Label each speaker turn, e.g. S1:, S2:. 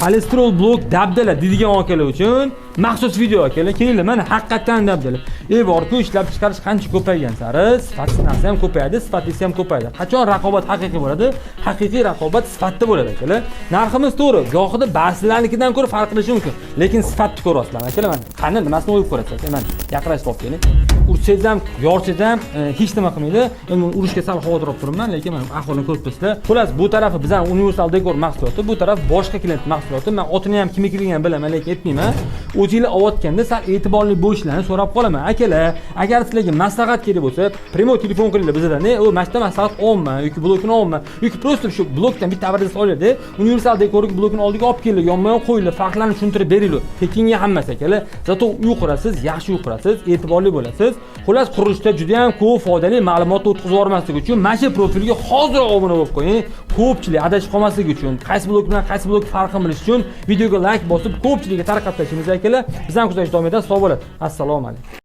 S1: Kolesterol blok dabdala deydigan akalar uchun maxsus video akalar. Kelinglar, mana haqiqatan dabdala. Borku ishlab chiqarish qancha ko'paygan sari sifatli narsa ham ko'payadi, sifatlisi ham ko'payadi. Qachon raqobat haqiqiy bo'ladi? Haqiqiy raqobat sifatda bo'ladi akalar. Narximiz to'g'ri, gohida ba'zilarnikidan ko'ra farq qilishi mumkin, lekin sifatni ko'rasizlar akalar. Mana qani nimasini o'yib ko'rasiz? Mana yaqinlashib olib keling. Ursangiz ham, yorsangiz ham hech nima qilmaydi. Endi urishga sal xavotirroq turibman, lekin mana ahvolini ko'rib turibsizlar. Xullas, bu tarafi bizning universal dekor mahsuloti, bu taraf boshqa klient mahsuloti. Men otini ham kimligini ham bilaman, lekin aytmayman. O'zingizlar olayotganda sal e'tiborli bo'lishlarini so'rab qolaman. Akalar, agar sizlarga maslahat kerak bo'lsa, primo telefon qilinglar bizdan. Mashta maslahat olma, yoki blokini olma, yoki prosta shu blokdan bitta adres oladi. Universal dekorning blokini oldiga olib kelinglar, yonma-yon qo'yinglar, farqlarni tushuntirib beringlar. Tekinga hammasi akalar. Zato uy qurasiz, yaxshi uy qurasiz, e'tiborli bo'lasiz. Xullas, qurilishda juda ham ko'p foydali ma'lumotni o'tkazib yubormaslik uchun mana shu profilga hozir obuna bo'lib qo'ying. Ko'pchilik adashib qolmaslik uchun, qaysi blok bilan qaysi blok farqini bilish uchun videoga like bosib, ko'pchilikka tarqatib tashlaymiz akalar. Bizdan kuzatish davom etadi. Sog' bo'lib, assalomu alaykum.